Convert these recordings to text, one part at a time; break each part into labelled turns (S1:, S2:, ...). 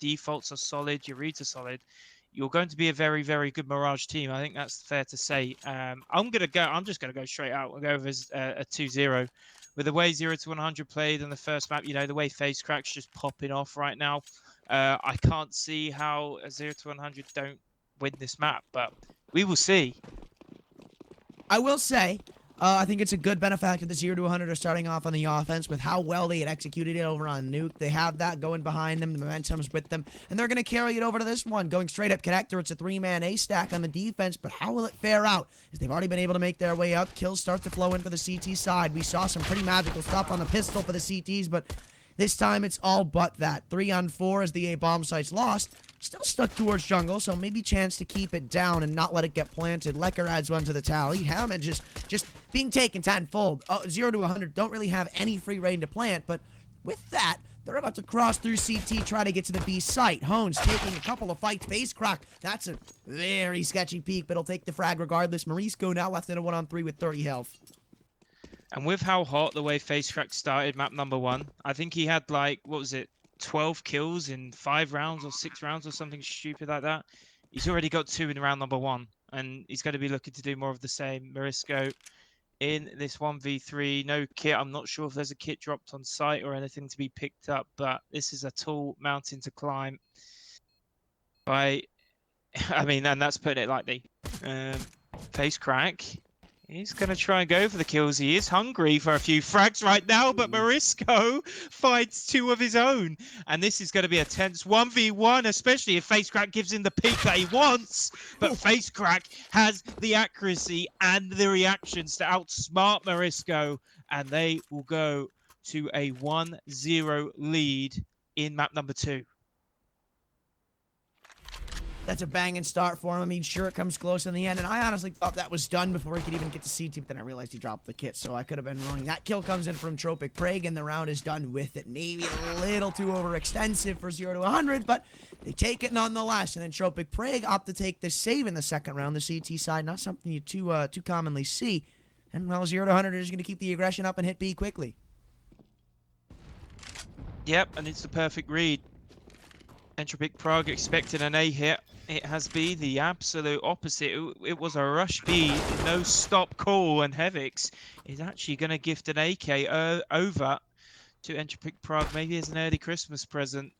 S1: defaults are solid, your reads are solid, you're going to be a very, very good Mirage team. I think that's fair to say. I'm just gonna go straight out and go with a 2-0. With the way 0 to 100 played in the first map, you know, the way Face Crack's just popping off right now, I can't see how a 0 to 100 don't win this map, but we will see.
S2: I will say, I think it's a good benefactor that 0 to 100 are starting off on the offense with how well they had executed it over on Nuke. They have that going behind them. The momentum's with them. And they're going to carry it over to this one. Going straight up connector. It's a 3-man A stack on the defense. But how will it fare out? As they've already been able to make their way up. Kills start to flow in for the CT side. We saw some pretty magical stuff on the pistol for the CTs. But this time it's all but that. 3 on 4 as the A bomb site's lost. Still stuck towards jungle, so maybe chance to keep it down and not let it get planted. Lecker adds one to the tally. Hammond just being taken tenfold. 0 to 100 don't really have any free reign to plant, but with that, they're about to cross through CT, try to get to the B site. Hones taking a couple of fights. Face Crack, that's a very sketchy peek, but he'll take the frag regardless. Marisco now left in a 1-on-3 with 30 health.
S1: And with how hot the way Face Crack started map number 1, I think he had like, what was it, 12 kills in 5 rounds or 6 rounds or something stupid like that. He's already got 2 in round number 1, and he's going to be looking to do more of the same. Marisco in this 1v3, no kit. I'm not sure if there's a kit dropped on site or anything to be picked up, but this is a tall mountain to climb. And that's putting it lightly. Face Crack, he's going to try and go for the kills. He is hungry for a few frags right now, but Marisco finds 2 of his own. And this is going to be a tense 1v1, especially if Face Crack gives him the peak that he wants. But Face Crack has the accuracy and the reactions to outsmart Marisco. And they will go to a 1-0 lead in map number 2.
S2: That's a banging start for him. I mean, sure, it comes close in the end, and I honestly thought that was done before he could even get to CT, but then I realized he dropped the kit, so I could have been wrong. That kill comes in from Entropiq. Prague, and the round is done with it. Maybe a little too overextensive for 0 to 100, but they take it nonetheless, and then Entropiq Prague opt to take the save in the second round, the CT side, not something you too commonly see. And, well, 0 to 100 is going to keep the aggression up and hit B quickly.
S1: Yep, and it's the perfect read. Entropiq Prague expecting an A hit. It has been the absolute opposite. It was a rush B, no stop call, and Hevix is actually going to gift an AK over to Entropiq Prague, maybe as an early Christmas present.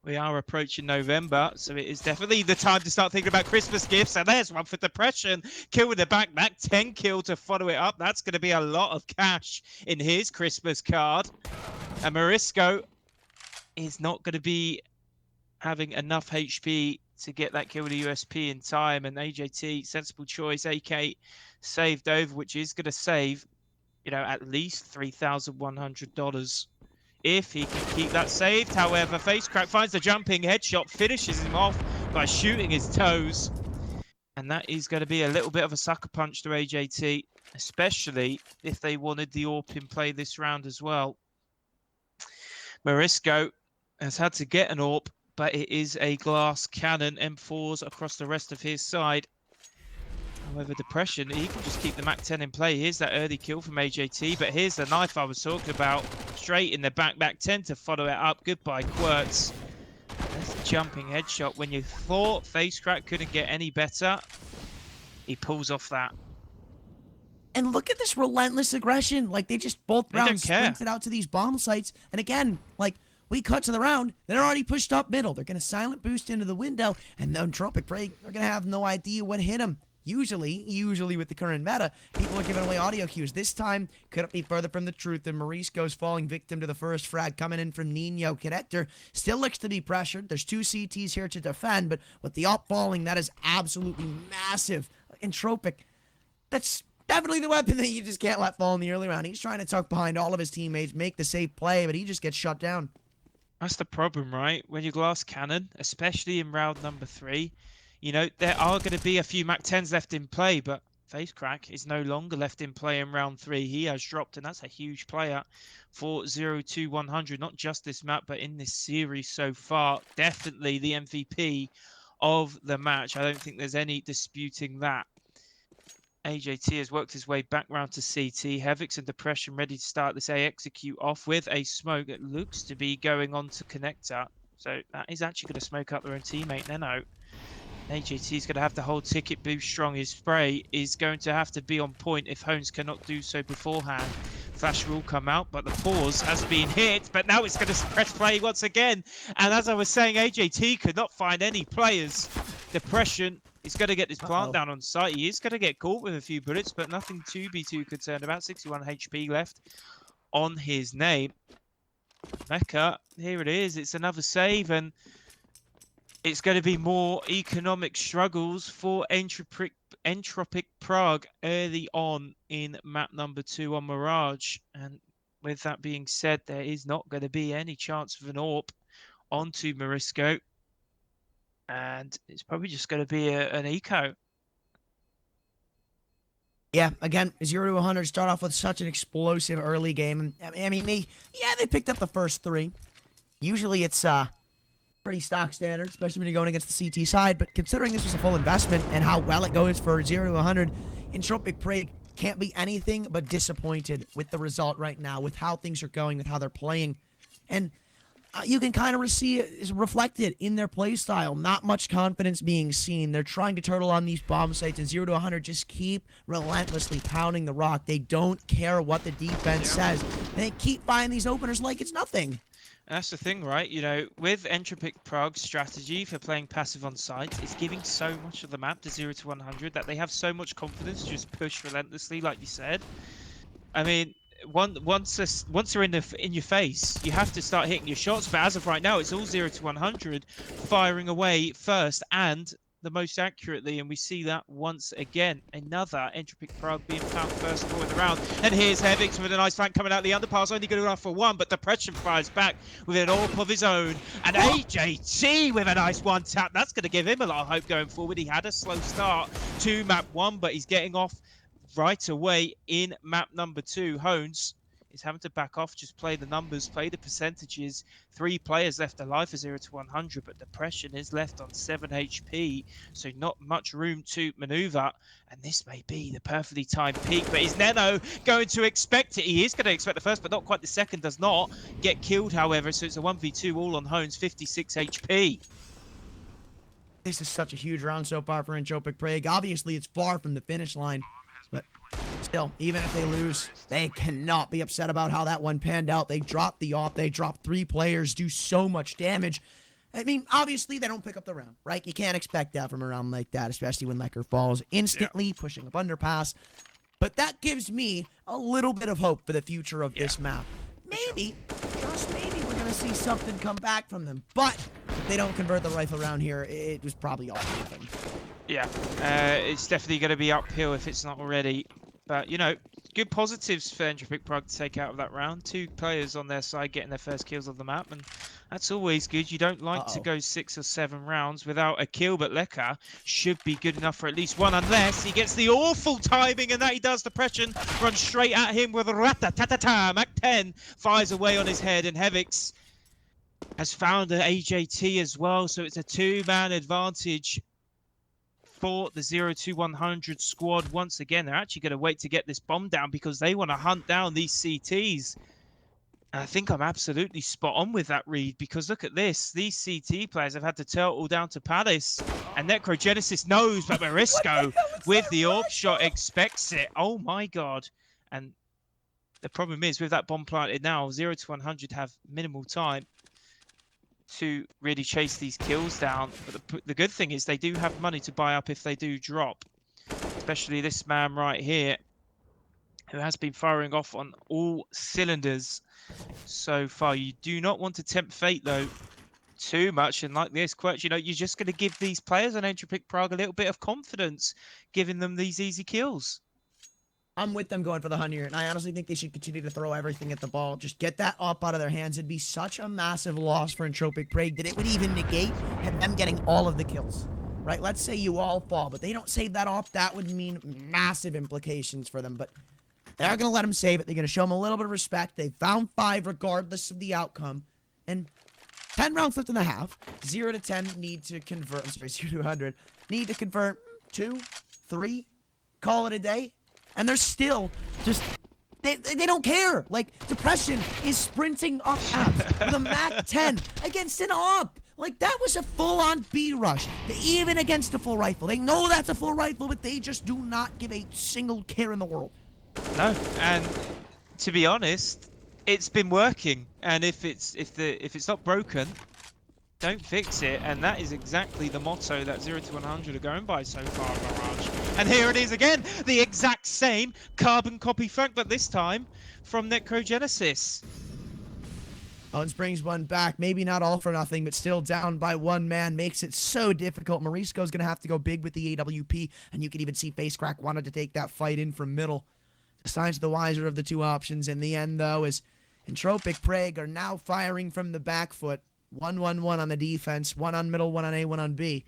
S1: We are approaching November, so it is definitely the time to start thinking about Christmas gifts. And there's one for Depression. Kill with the backpack, 10 kill to follow it up. That's going to be a lot of cash in his Christmas card. And Marisco is not going to be having enough HP to get that kill with the USP in time, and AJT, sensible choice, AK saved over, which is going to save, you know, at least $3,100 if he can keep that saved. However, Face Crack finds the jumping headshot, finishes him off by shooting his toes, and that is going to be a little bit of a sucker punch to AJT, especially if they wanted the AWP in play this round as well. Marisco has had to get an AWP, but it is a glass cannon, M4s across the rest of his side. However, Depression, he can just keep the MAC-10 in play. Here's that early kill from AJT, but here's the knife I was talking about. Straight in the back, MAC-10 to follow it up. Goodbye, Quirts. There's the jumping headshot. When you thought Face Crack couldn't get any better, he pulls off that.
S2: And look at this relentless aggression. Like, they just both rounds sprinted out to these bomb sites. And again, like, we cut to the round, they're already pushed up middle. They're going to silent boost into the window, and then Entropiq Prague, they're going to have no idea what hit them. Usually with the current meta, people are giving away audio cues. This time, couldn't be further from the truth than Marisco's falling victim to the first frag coming in from Nino. Connector still looks to be pressured. There's 2 CTs here to defend, but with the up falling, that is absolutely massive. Entropiq, that's definitely the weapon that you just can't let fall in the early round. He's trying to tuck behind all of his teammates, make the safe play, but he just gets shut down.
S1: That's the problem, right? When you glass cannon, especially in round number 3, you know, there are going to be a few MAC-10s left in play, but Face Crack is no longer left in play in round 3. He has dropped, and that's a huge player for 0 to 100, not just this map, but in this series so far. Definitely the MVP of the match. I don't think there's any disputing that. AJT has worked his way back round to CT. Hevix and Depression ready to start this A execute off with a smoke that looks to be going on to connector. So that is actually going to smoke up their own teammate, Neno. AJT is going to have to hold ticket booth strong. His spray is going to have to be on point if Hones cannot do so beforehand. Flash will come out, but the pause has been hit. But now it's going to press play once again. And as I was saying, AJT could not find any players. Depression is going to get this plant down on site. He is going to get caught with a few bullets, but nothing to be too concerned about. 61 HP left on his name. Mecca, here it is. It's another save, and it's going to be more economic struggles for Entropiq Prague early on in map number 2 on Mirage. And with that being said, there is not going to be any chance of an AWP onto Morisco. And it's probably just going to be an eco.
S2: Yeah, again, 0 to 100 start off with such an explosive early game. I mean, they picked up the first 3. Usually it's pretty stock standard, especially when you're going against the CT side. But considering this was a full investment and how well it goes for 0 to 100, Entropiq Prague can't be anything but disappointed with the result right now, with how things are going, with how they're playing. And you can kind of see it is reflected in their play style. Not much confidence being seen. They're trying to turtle on these bomb sites, and 0 to 100 just keep relentlessly pounding the rock. They don't care what the defense says. They keep buying these openers like it's nothing.
S1: That's the thing, right? You know, with Entropiq Prague's strategy for playing passive on site, it's giving so much of the map to 0 to 100 that they have so much confidence to just push relentlessly, like you said. I mean, once they're in your face, you have to start hitting your shots. But as of right now, it's all 0 to 100 firing away first and the most accurately, and we see that once again. Another Entropiq Prague being found first of all in the round. And here's Hevix with a nice flank coming out the underpass, only good enough for one, but Depression fires back with an AWP of his own. And AJT with a nice one tap. That's going to give him a lot of hope going forward. He had a slow start to map 1, but he's getting off right away in map number 2. Hones is having to back off, just play the numbers, play the percentages. 3 players left alive for 0 to 100, but Depression is left on 7 HP, so not much room to maneuver. And this may be the perfectly timed peak, but is Neno going to expect it? He is going to expect the first, but not quite the second. Does not get killed, however, so it's a 1v2 all on Hones, 56 HP.
S2: This is such a huge round so far for Entropiq Prague. Obviously, it's far from the finish line. But still, even if they lose, they cannot be upset about how that one panned out. They dropped the AWP. They dropped 3 players, do so much damage. I mean, obviously, they don't pick up the round, right? You can't expect that from a round like that, especially when Lecker falls instantly, pushing up underpass. But that gives me a little bit of hope for the future of this map. Maybe, just maybe, we're going to see something come back from them. But if they don't convert the rifle round here, it was probably all nothing.
S1: Yeah, it's definitely going to be uphill if it's not already. But, you know, good positives for Entropiq Prague to take out of that round. 2 players on their side getting their first kills of the map, and that's always good. You don't like to go 6 or 7 rounds without a kill, but Lecker should be good enough for at least one, unless he gets the awful timing, and that he does. Depression runs straight at him with a rata-ta-ta-ta. Mac 10 fires away on his head, and Hevix has found an AJT as well, so it's a 2-man advantage for the 0 to 100 squad. Once again, they're actually going to wait to get this bomb down because they want to hunt down these CTs. And I think I'm absolutely spot on with that read, because look at this. These CT players have had to turtle down to Palace, and Necrogenesis knows, but Morisco with the AWP shot expects it. Oh my god. And the problem is, with that bomb planted now, 0 to 100 have minimal time to really chase these kills down. But the good thing is they do have money to buy up if they do drop, especially this man right here, who has been firing off on all cylinders so far. You do not want to tempt fate though too much, and like this quirk, you know, you're just going to give these players on Entropiq Prague a little bit of confidence, giving them these easy kills.
S2: I'm with them going for the 100, and I honestly think they should continue to throw everything at the ball. Just get that up out of their hands. It'd be such a massive loss for Entropiq Prague that it would even negate them getting all of the kills, right? Let's say you all fall, but they don't save that off. That would mean massive implications for them, but they're going to let them save it. They're going to show them a little bit of respect. They found 5 regardless of the outcome, and 10 rounds left in the half. 0 to 10 need to convert. I'm sorry, 0 to 100 need to convert 2, 3, call it a day. And they're still just They don't care. Like, Depression is sprinting up apps with a Mac 10 against an op. Like, that was a full-on B rush. Even against a full rifle. They know that's a full rifle, but they just do not give a single care in the world.
S1: No, and to be honest, it's been working. And if it's not broken, don't fix it. And that is exactly the motto that 0 to 100 are going by so far, Mirage. And here it is again, the exact same carbon copy flank, but this time from Necrogenesis.
S2: Owens brings one back. Maybe not all for nothing, but still down by one man. Makes it so difficult. Morisco's going to have to go big with the AWP, and you can even see FaceCrack wanted to take that fight in from middle. The signs of the wiser of the two options in the end, though, is Entropiq, Prague are now firing from the back foot. 1-1-1 on the defense. 1 on middle, 1 on A, 1 on B.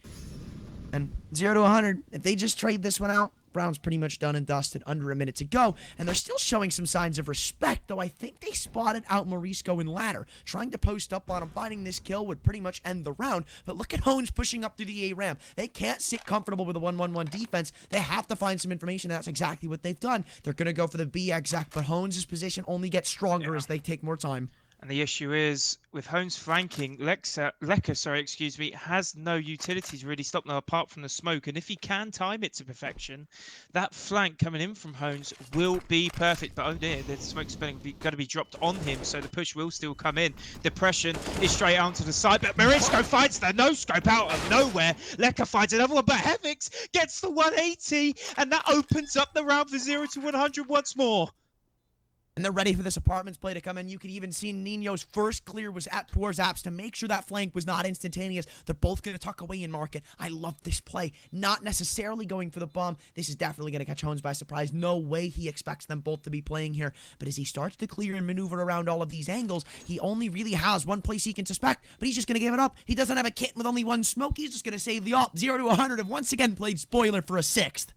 S2: And 0 to 100, if they just trade this one out, Brown's pretty much done and dusted, under a minute to go. And they're still showing some signs of respect, though I think they spotted out Morisco in ladder. Trying to post up on him, finding this kill would pretty much end the round. But look at Hones pushing up through the A ramp. They can't sit comfortable with a 1-1-1 defense. They have to find some information. That's exactly what they've done. They're going to go for the B exec, but Hones' position only gets stronger as they take more time.
S1: And the issue is, with Hones flanking, Lecker, has no utilities really stopping them apart from the smoke. And if he can time it to perfection, that flank coming in from Hones will be perfect. But oh dear, the smoke's going to be dropped on him, so the push will still come in. Depression is straight out to the side, but Morisco finds the no-scope out of nowhere. Lecker finds another one, but Hevix gets the 180, and that opens up the round for 0 to 100 once more.
S2: And they're ready for this apartments play to come in. You could even see Nino's first clear was towards apps to make sure that flank was not instantaneous. They're both going to tuck away and mark it. I love this play. Not necessarily going for the bomb. This is definitely going to catch Hones by surprise. No way he expects them both to be playing here. But as he starts to clear and maneuver around all of these angles, he only really has one place he can suspect, but he's just going to give it up. He doesn't have a kit with only one smoke. He's just going to save the op. 0 to 100 and once again played spoiler for a 6th.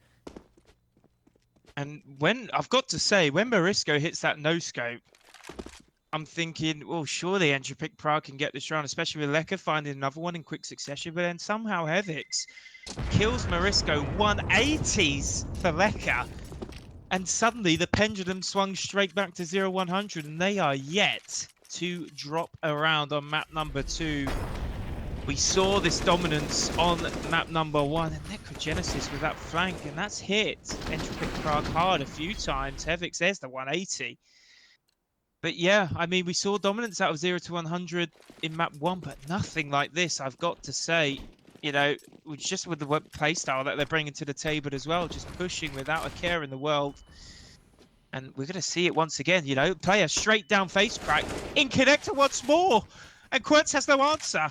S1: And I've got to say, when Morisco hits that no-scope, I'm thinking, well, surely Entropiq Prague can get this round, especially with Lecker finding another one in quick succession. But then somehow Hevix kills Morisco, 180s for Lecker. And suddenly the pendulum swung straight back to 0-100, and they are yet to drop around on map number 2. We saw this dominance on map number 1, and Necrogenesis with that flank, and that's hit Entropiq Prague hard a few times. Hevix, there's the 180. But yeah, I mean, we saw dominance out of 0 to 100 in map 1, but nothing like this, I've got to say. You know, just with the playstyle that they're bringing to the table as well, just pushing without a care in the world. And we're going to see it once again, you know, player straight down face crack, in connector once more, and Quirtz has no answer.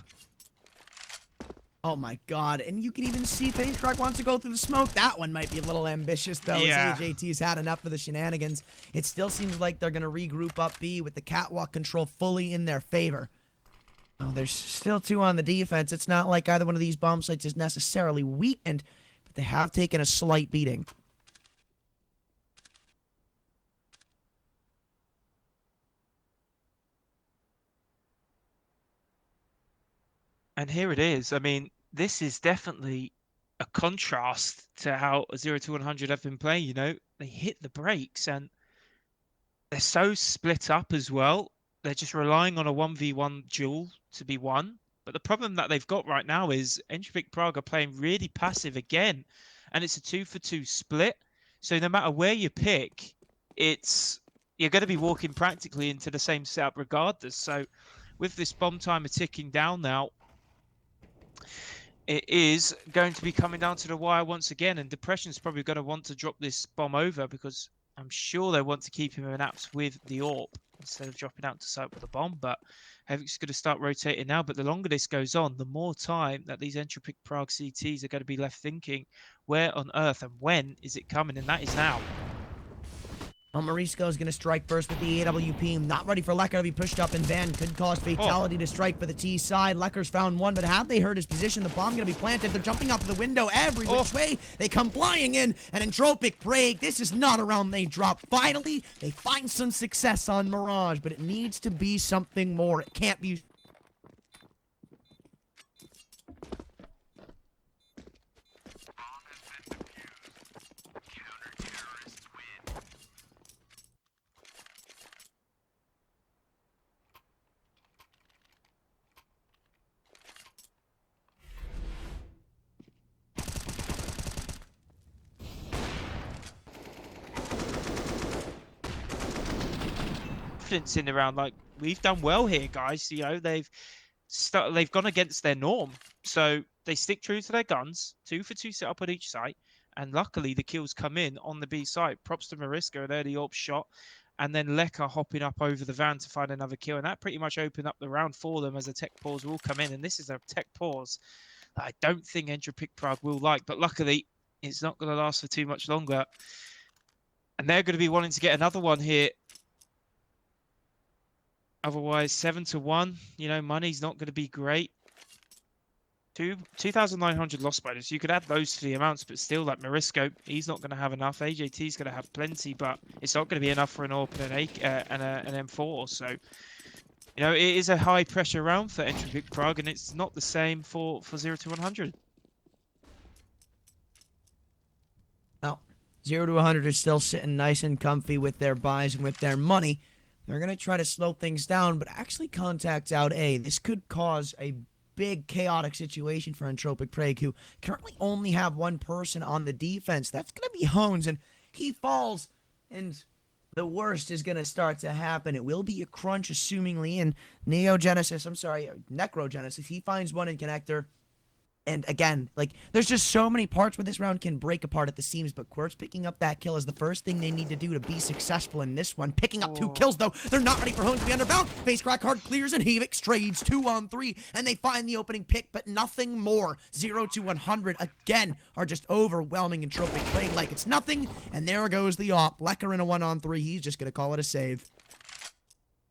S2: Oh my god, and you can even see FaceCrack wants to go through the smoke. That one might be a little ambitious, though,
S1: yeah.
S2: as AJT's had enough of the shenanigans. It still seems like they're going to regroup up B with the catwalk control fully in their favor. Oh, there's still 2 on the defense. It's not like either one of these bomb sites is necessarily weakened, but they have taken a slight beating.
S1: And here it is. I mean, this is definitely a contrast to how 0 to 100 have been playing, you know. They hit the brakes and they're so split up as well. They're just relying on a 1v1 duel to be won. But the problem that they've got right now is Entropiq Prague are playing really passive again. And it's a 2-for-2 split. So no matter where you pick, you're going to be walking practically into the same setup regardless. So with this bomb timer ticking down now, it is going to be coming down to the wire once again, and Depression's probably going to want to drop this bomb over because I'm sure they want to keep him in apps with the AWP instead of dropping out to site with a bomb. But Hevix is going to start rotating now. But the longer this goes on, the more time that these Entropiq Prague CTs are going to be left thinking, where on earth and when is it coming? And that is now.
S2: Well, Morisco is going to strike first with the AWP. Not ready for Lecker to be pushed up, and Van could cause fatality to strike for the T side. Lecker's found one, but have they heard his position? The bomb going to be planted. They're jumping out the window every which way. They come flying in, and Entropiq Prague, this is not a round they drop. Finally, they find some success on Mirage, but it needs to be something more. It can't be...
S1: confidence in the round. Like, we've done well here, guys. You know, they've gone against their norm. So they stick true to their guns. 2 for 2 set up on each site. And luckily, the kills come in on the B site. Props to Mariska, an early AWP shot. And then Leka hopping up over the van to find another kill. And that pretty much opened up the round for them as a tech pause will come in. And this is a tech pause that I don't think Entropiq Prague will like. But luckily, it's not going to last for too much longer. And they're going to be wanting to get another one here. Otherwise, 7-1, you know, money's not going to be great. 2,900 loss bonus. You could add those to the amounts, but still, like Marisko, he's not going to have enough. AJT's going to have plenty, but it's not going to be enough for an AWP and an M4. So, you know, it is a high pressure round for Entropiq Prague, and it's not the same for 0-100.
S2: Now, 0-100 is still sitting nice and comfy with their buys and with their money. They're going to try to slow things down, but actually contacts out A. This could cause a big chaotic situation for Entropiq Prague, who currently only have one person on the defense. That's going to be Hones, and he falls, and the worst is going to start to happen. It will be a crunch, assumingly, and Necrogenesis, he finds one in connector. And again, like, there's just so many parts where this round can break apart at the seams, but Quirt's picking up that kill is the first thing they need to do to be successful in this one. Picking up 2 kills, though. They're not ready for Hones to be underbound. Face crack hard clears, and Havix trades 2-on-3, and they find the opening pick, but nothing more. 0-100, again, are just overwhelming Entropiq Prague like it's nothing, and there goes the op. Lecker in a 1-on-3, he's just going to call it a save.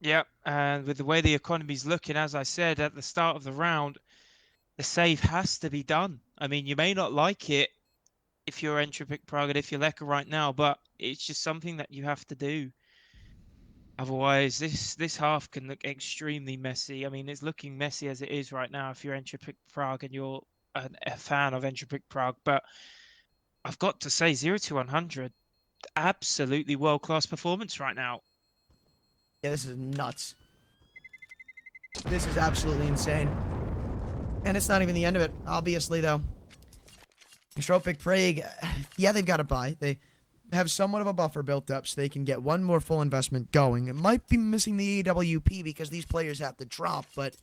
S1: Yep, and with the way the economy's looking, as I said at the start of the round, the save has to be done. I mean, you may not like it if you're Entropiq Prague and if you're Leka right now, but it's just something that you have to do. Otherwise, this half can look extremely messy. I mean, it's looking messy as it is right now if you're Entropiq Prague and you're a fan of Entropiq Prague. But I've got to say, 0-100, absolutely world-class performance right now.
S2: Yeah, this is nuts. This is absolutely insane. And it's not even the end of it, obviously, though. Entropiq Prague, yeah, they've got a buy. They have somewhat of a buffer built up so they can get one more full investment going. It might be missing the AWP because these players have to drop, but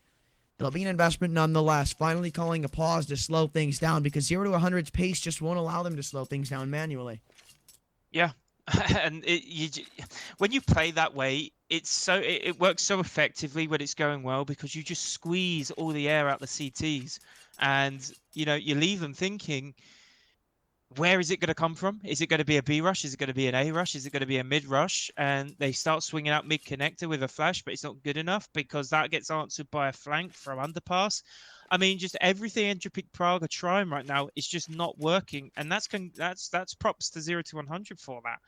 S2: it'll be an investment nonetheless. Finally calling a pause to slow things down because 0-100's pace just won't allow them to slow things down manually.
S1: Yeah, and when you play that way, it works so effectively when it's going well because you just squeeze all the air out the CTs, and you know you leave them thinking, where is it going to come from? Is it going to be a B rush? Is it going to be an A rush? Is it going to be a mid rush? And they start swinging out mid connector with a flash, but it's not good enough because that gets answered by a flank from underpass. I mean, just everything Entropiq Prague are trying right now is just not working, and that's props to 0-100 for that.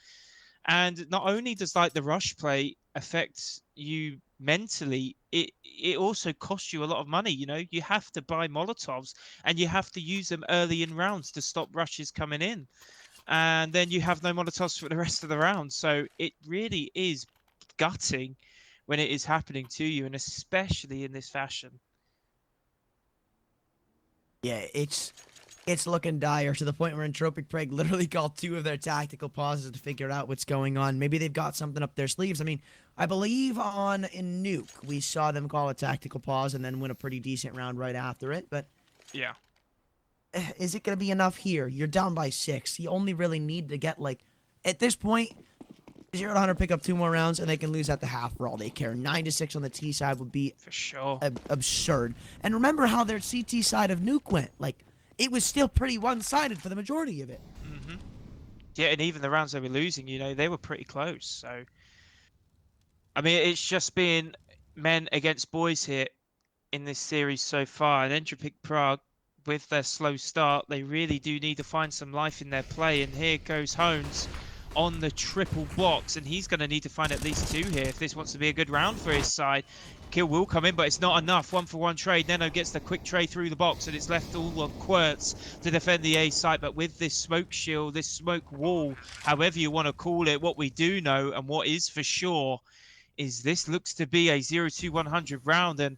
S1: And not only does like the rush play affect you mentally, it also costs you a lot of money. You know, you have to buy Molotovs and you have to use them early in rounds to stop rushes coming in, and then you have no Molotovs for the rest of the round. So it really is gutting when it is happening to you, and especially in this fashion.
S2: Yeah, it's looking dire to the point where Entropiq Prague literally called 2 of their tactical pauses to figure out what's going on. Maybe they've got something up their sleeves. I mean, I believe in Nuke, we saw them call a tactical pause and then win a pretty decent round right after it. But
S1: yeah,
S2: is it going to be enough here? You're down by 6. You only really need to get, like, at this point, 0-100 pick up 2 more rounds and they can lose at the half for all they care. 9-6 on the T side would be
S1: for sure
S2: absurd. And remember how their CT side of Nuke went. Like, it was still pretty one-sided for the majority of it.
S1: Mm-hmm. Yeah, and even the rounds they were losing, you know, they were pretty close. So, I mean, it's just been men against boys here in this series so far. And Entropiq Prague, with their slow start, they really do need to find some life in their play. And here goes Hones on the triple box, and he's going to need to find at least 2 here if this wants to be a good round for his side. Kill will come in, but it's not enough. 1-for-1 trade. Neno gets the quick trade through the box, and it's left all on Quirts to defend the A site. But with this smoke shield, this smoke wall, however you want to call it, what we do know and what is for sure is this looks to be a 0-100 round. And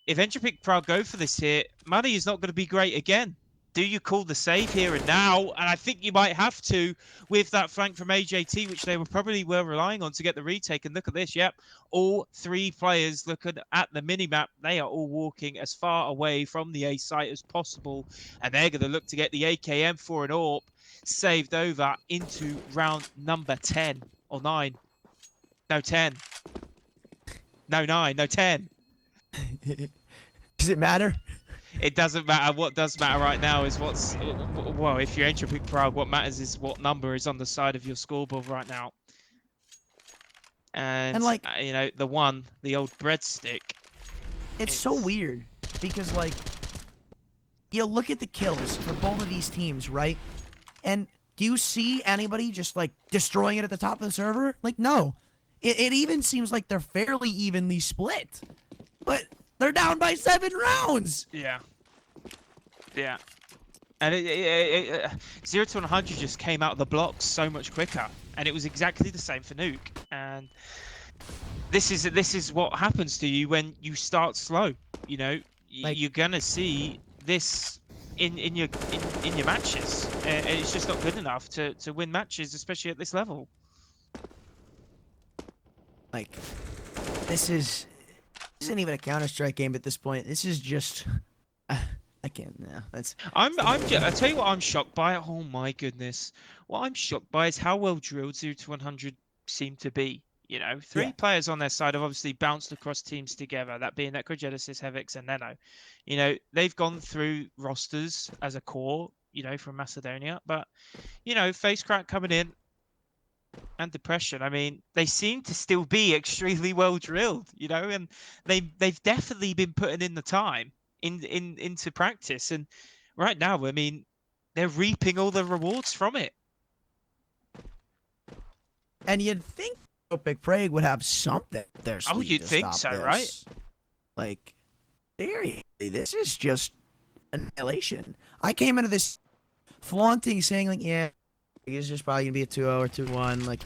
S1: if Entropiq Prague go for this here, money is not going to be great again. do you call the save here and now? And I think you might have to with that flank from AJT, which they were relying on to get the retake. And look at this. Yep. All three players looking at the minimap. They are all walking as far away from the A site as possible. And they're going to look to get the AKM for an AWP saved over into round number 10 or 9. No, 10. No, 9. No, 10.
S2: Does it matter?
S1: It doesn't matter. What does matter right now is what's... Well, if you're Entropiq Prague, what matters is what number is on the side of your scoreboard right now. And
S2: like,
S1: you know, the old breadstick.
S2: It's so weird because, like, you look at the kills for both of these teams, right? And do you see anybody just, like, destroying it at the top of the server? Like, no. It even seems like they're fairly evenly split. But they're down by 7 rounds!
S1: Yeah. Yeah. And 0to100 just came out of the blocks so much quicker. And it was exactly the same for Nuke. And this is what happens to you when you start slow. You know,
S2: Like,
S1: you're gonna see this in your matches. And it's just not good enough to win matches, especially at this level.
S2: Like, this isn't even a Counter-Strike game at this point. This is just... I can't. No, that's.
S1: I tell you what, I'm shocked by. Oh my goodness, what I'm shocked by is how well drilled 0to100 seem to be. You know, three players on their side have obviously bounced across teams together. That being Necrogenesis, Hevix, and Neno. You know, they've gone through rosters as a core. You know, from Macedonia, but you know, Face Crack coming in and Depression. I mean, they seem to still be extremely well drilled. You know, and they've definitely been putting in the time into practice, and right now, I mean, they're reaping all the rewards from it.
S2: And you'd think Entropiq Prague would have something there.
S1: Oh, you'd think so, right?
S2: Like, seriously, this is just annihilation. I came into this flaunting, saying like, yeah, it's just probably gonna be a 2-0 or 2-1. Like,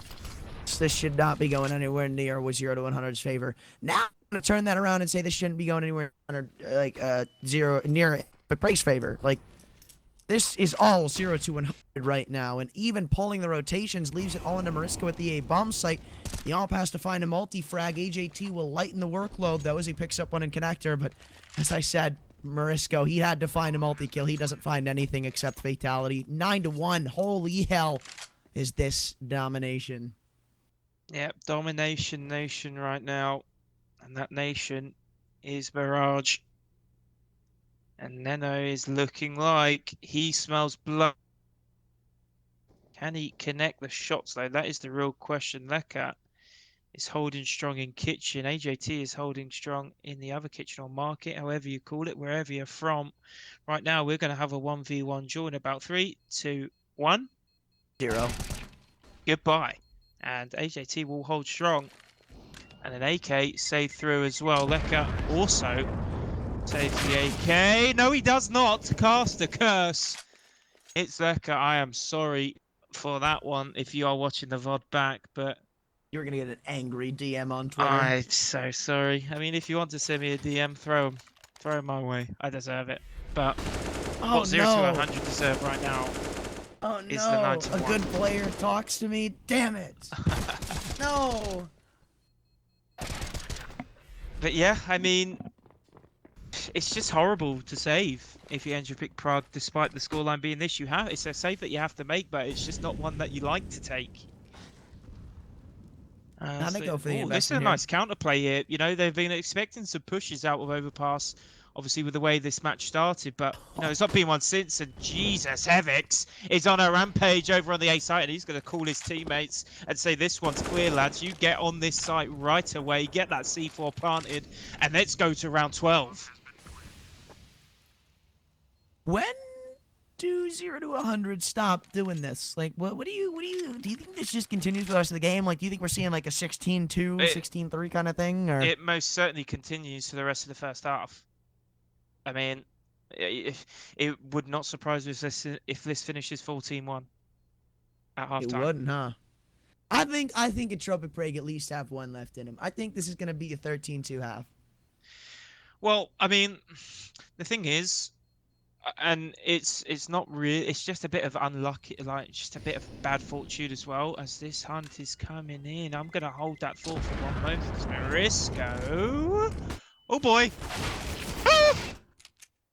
S2: this should not be going anywhere near was 0to100's favor. Now I'm gonna turn that around and say this shouldn't be going anywhere under like near Prague's favor. Like, this is all 0to100 right now, and even pulling the rotations leaves it all into Mariska with the A bomb site. The AWP has to find a multi-frag. AJT will lighten the workload though as he picks up one in connector, but as I said, Mariska, he had to find a multi-kill. He doesn't find anything except fatality. 9-1. Holy hell is this domination.
S1: Yep, domination nation right now. And that nation is Mirage. And Neno is looking like he smells blood. Can he connect the shots though? That is the real question. Lekat is holding strong in kitchen. AJT is holding strong in the other kitchen or market, however you call it, wherever you're from. Right now, we're going to have a 1v1 duel in about 3, 2, 1.
S2: 0.
S1: Goodbye. And AJT will hold strong. And an AK saved through as well. Lekat also saves the AK. No, he does not cast a curse. It's Lekat. I am sorry for that one if you are watching the VOD back, but
S2: You're going to get an angry DM on Twitter.
S1: I'm so sorry. I mean, if you want to send me a DM, throw him my way. I deserve it. But what 0to100 deserve right now is the 9-1.
S2: A good player talks to me. Damn it. No.
S1: But yeah, I mean, it's just horrible to save if you Entropiq Prague, despite the scoreline being this. It's a save that you have to make, but it's just not one that you like to take.
S2: Now they go for the investment.
S1: This is a nice counterplay here. You know, they've been expecting some pushes out of Overpass, obviously with the way this match started, but you know, it's not been one since. And Jesus, Hevix is on a rampage over on the A site, and he's going to call his teammates and say, "This one's clear, lads. You get on this site right away. Get that C4 planted, and let's go to round 12."
S2: When do 0to100 stop doing this? Like, what do you think this just continues for the rest of the game? Like, do you think we're seeing like a 16-2, 16-3 kind of thing? Or
S1: it most certainly continues for the rest of the first half. I mean, it would not surprise me if this finishes 14-1 at halftime.
S2: It wouldn't, huh? I think Entropiq Prague at least have one left in him. I think this is going to be a 13-2 half.
S1: Well, I mean, the thing is, And it's not really, it's just a bit of unlucky, like just a bit of bad fortune as well, as this hunt is coming in. I'm gonna hold that thought for one moment because Marisco, oh boy.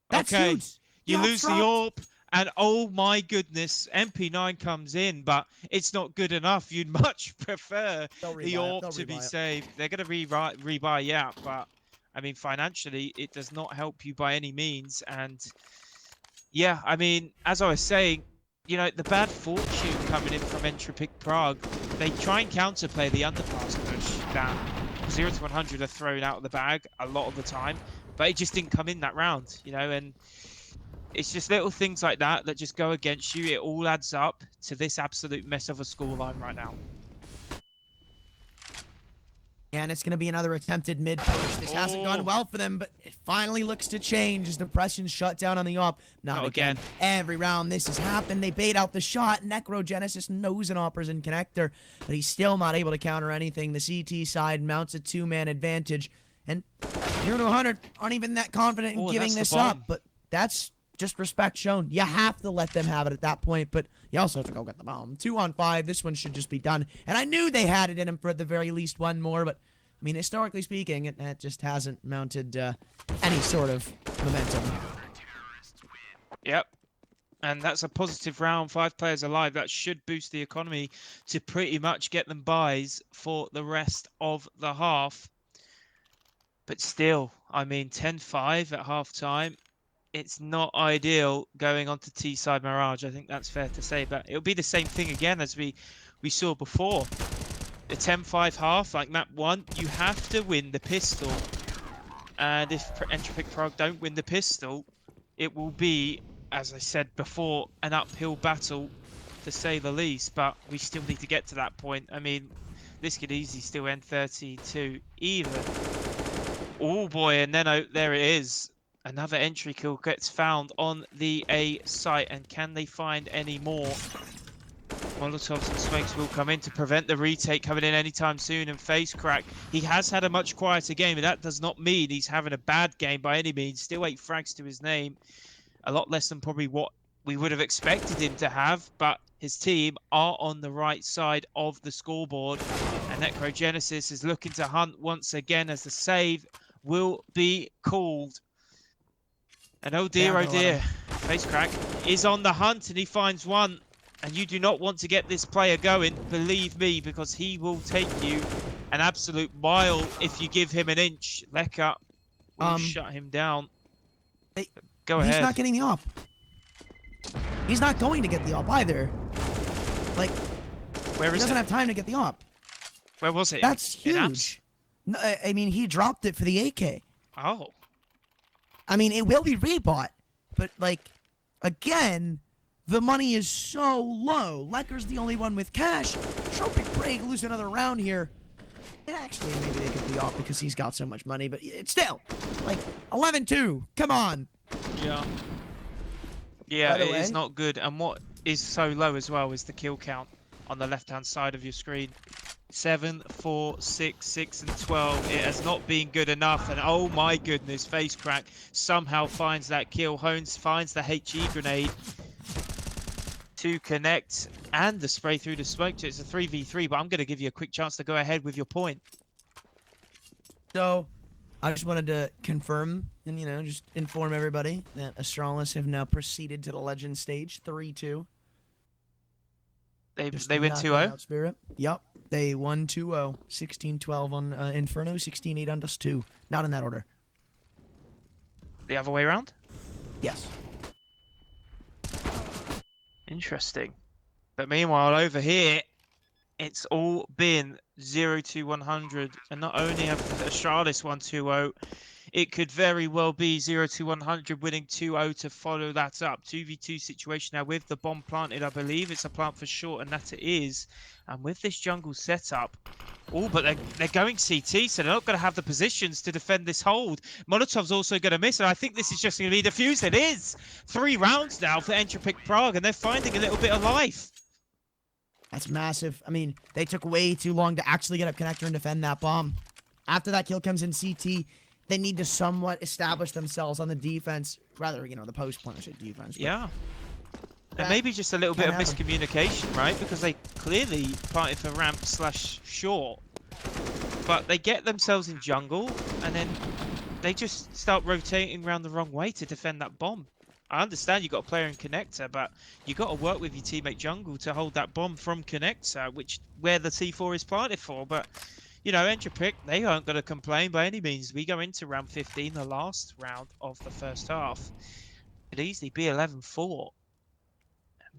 S2: That's
S1: Okay,
S2: huge. The
S1: you
S2: ops
S1: lose the
S2: dropped.
S1: AWP, and oh my goodness, MP9 comes in, but it's not good enough. You'd much prefer
S2: They'll
S1: the
S2: rebuy it.
S1: AWP
S2: They'll
S1: to be
S2: rebuy it.
S1: saved. They're going to rebuy, yeah, but I mean, financially, it does not help you by any means. And yeah, I mean, as I was saying, you know, the bad fortune coming in from Entropiq Prague, they try and counterplay the underpass push that 0 to 100 are thrown out of the bag a lot of the time, but it just didn't come in that round, you know, and it's just little things like that that just go against you. It all adds up to this absolute mess of a scoreline right now.
S2: And it's going to be another attempted mid push. This hasn't gone well for them, but it finally looks to change as the Prussians shut down on the op. Not again. Every round this has happened. They bait out the shot. Necrogenesis knows an opera's in connector, but he's still not able to counter anything. The CT side mounts a two-man advantage, and 0 to 100 aren't even that confident in giving this up, but that's just respect shown. You have to let them have it at that point, but you also have to go get the bomb. 2-on-5, this one should just be done. And I knew they had it in them for at the very least one more, but I mean, historically speaking, it just hasn't mounted any sort of momentum.
S1: Yep. And that's a positive round. 5 players alive. That should boost the economy to pretty much get them buys for the rest of the half. But still, I mean, 10-5 at half time. It's not ideal going on to T-side Mirage. I think that's fair to say. But it'll be the same thing again as we saw before. The 10-5 half, like map 1, you have to win the pistol. And if Entropiq Prague don't win the pistol, it will be, as I said before, an uphill battle, to say the least. But we still need to get to that point. I mean, this could easily still end 32 even. Oh boy, and then there it is. Another entry kill gets found on the A site, and can they find any more? Molotovs and smokes will come in to prevent the retake coming in anytime soon, and face crack. He has had a much quieter game, and that does not mean he's having a bad game by any means. Still 8 frags to his name. A lot less than probably what we would have expected him to have, but his team are on the right side of the scoreboard. And Necrogenesis is looking to hunt once again as the save will be called. And oh dear, face crack is on the hunt, and he finds one. And you do not want to get this player going, believe me, because he will take you an absolute mile if you give him an inch. Lekka will shut him down. Go ahead.
S2: He's not getting the op. He's not going to get the op either. Like,
S1: where is
S2: he doesn't have time to get the op.
S1: Where was it?
S2: That's huge. No, I mean, he dropped it for the AK.
S1: Oh.
S2: I mean, it will be rebought, but like, again, the money is so low. Lekker's the only one with cash. Entropiq Prague lose another round here. And actually, maybe they get the off because he's got so much money, but it's still, like, 11-2. Come on.
S1: Yeah. Yeah, it is not good. And what is so low as well is the kill count on the left-hand side of your screen. 7, 4, 6, 6, and 12. It has not been good enough. And oh my goodness, face crack somehow finds that kill. Hones finds the HE grenade to connect, and the spray through the smoke. So it's a 3v3, but I'm going to give you a quick chance to go ahead with your point.
S2: So, I just wanted to confirm and, you know, just inform everybody that Astralis have now proceeded to the legend stage, 3-2.
S1: They win 2-0?
S2: Spirit. Yep. They won 2-0. 16-12 on Inferno, 16-8 on Dust 2. Not in that order.
S1: The other way around?
S2: Yes.
S1: Interesting. But meanwhile, over here, it's all been 0 to 100. And not only have Astralis won 2-0, it could very well be 0 to 100 winning 2-0 to follow that up. 2v2 situation now with the bomb planted. I believe it's a plant for short, and that it is. And with this jungle setup, oh, but they're going CT, so they're not going to have the positions to defend this hold. Molotov's also going to miss, and I think this is just going to be the fuse. It is 3 rounds now for Entropiq Prague, and they're finding a little bit of life.
S2: That's massive. I mean, they took way too long to actually get up connector and defend that bomb. After that kill comes in CT, they need to somewhat establish themselves on the defense, rather, you know, the post-partnership defense.
S1: Yeah. And maybe just a little bit of miscommunication, right? Because they clearly parted for ramp/short. But they get themselves in jungle, and then they just start rotating around the wrong way to defend that bomb. I understand you got a player in connector, but you got to work with your teammate jungle to hold that bomb from connector, where the C4 is planted for. But you know, Entropiq, they aren't going to complain by any means. We go into round 15, the last round of the first half. It'd easily be 11-4.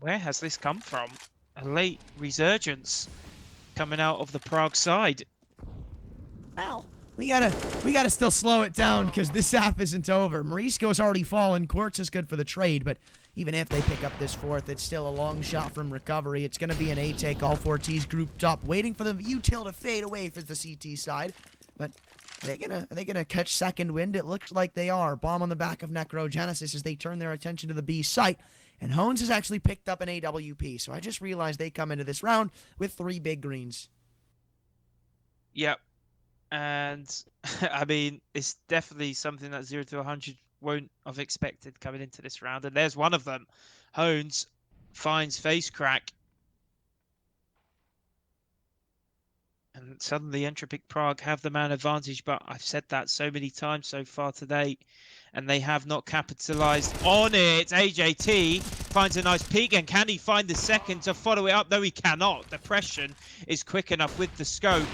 S1: Where has this come from? A late resurgence coming out of the Prague side.
S2: Well, we gotta still slow it down because this half isn't over. Marisco's already fallen. Quartz is good for the trade, but even if they pick up this fourth, it's still a long shot from recovery. It's gonna be an A take. All four T's grouped up, waiting for the util to fade away for the CT side. But are they gonna catch second wind? It looks like they are. Bomb on the back of Necrogenesis as they turn their attention to the B site. And Hones has actually picked up an AWP, so I just realized they come into this round with 3 big greens.
S1: Yep. And, I mean, it's definitely something that 0to100 won't have expected coming into this round. And there's one of them. Hones finds face crack. And suddenly Entropiq Prague have the man advantage, but I've said that so many times so far today, and they have not capitalized on it. AJT finds a nice peek, and can he find the second to follow it up? No, he cannot. Depression is quick enough with the scope.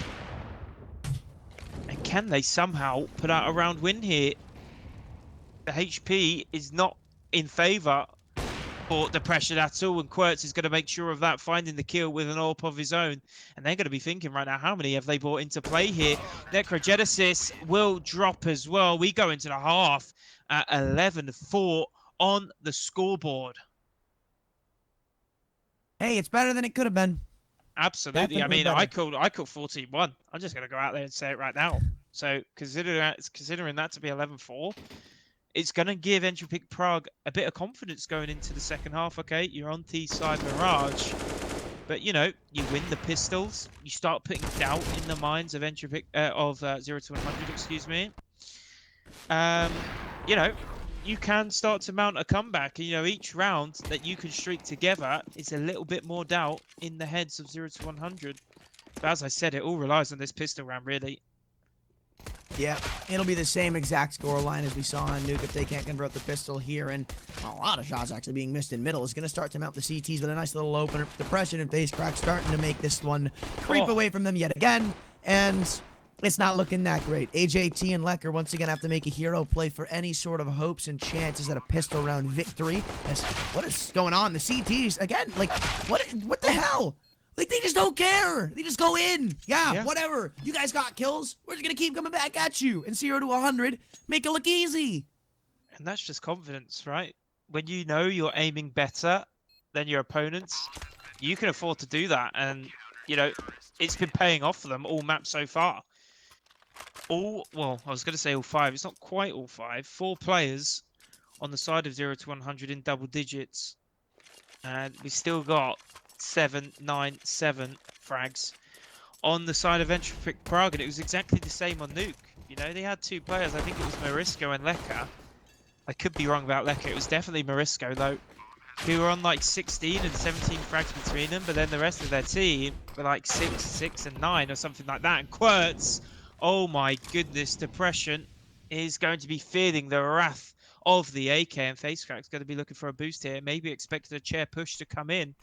S1: And can they somehow put out a round win here? The HP is not in favor for Depression at all, and Quertz is going to make sure of that, finding the kill with an AWP of his own. And they're going to be thinking right now, how many have they brought into play here? Necrogenesis will drop as well. We go into the half at 11-4 on the scoreboard.
S2: Hey, it's better than it could have been.
S1: Absolutely.
S2: Definitely
S1: I mean,
S2: better.
S1: I called 14-1. I'm just going to go out there and say it right now. So considering that to be 11-4, it's going to give Entropiq Prague a bit of confidence going into the second half. Okay, you're on T side Mirage, but you know, you win the pistols. You start putting doubt in the minds of Entropiq, 0to100, excuse me. You know, you can start to mount a comeback. You know, each round that you can streak together is a little bit more doubt in the heads of 0to100. But as I said, it all relies on this pistol round, really.
S2: Yeah, it'll be the same exact score line as we saw on Nuke if they can't convert the pistol here. And a lot of shots actually being missed in middle is going to start to mount the CTs with a nice little opener. Depression and face crack starting to make this one creep away from them yet again. And it's not looking that great. AJT and Lecker once again have to make a hero play for any sort of hopes and chances at a pistol round victory. What is going on? The CTs, again, like, what the hell? Like, they just don't care. They just go in. Yeah, whatever. You guys got kills. We're just going to keep coming back at you. And 0to100, make it look easy.
S1: And that's just confidence, right? When you know you're aiming better than your opponents, you can afford to do that. And, you know, it's been paying off for them all maps so far. Well, I was going to say all 5. It's not quite all 5. 4 players on the side of 0to100 in double digits. And we still got 7, 9, 7 frags on the side of Entropiq Prague, and it was exactly the same on Nuke. You know, they had 2 players. I think it was Marisco and Lecker. I could be wrong about Lecker. It was definitely Marisco, though, who were on like 16 and 17 frags between them, but then the rest of their team were like 6, 6, and 9 or something like that. And Quertz, oh my goodness, Depression is going to be feeling the wrath of the AK, and Facecrack's going to be looking for a boost here. Maybe expected a chair push to come in.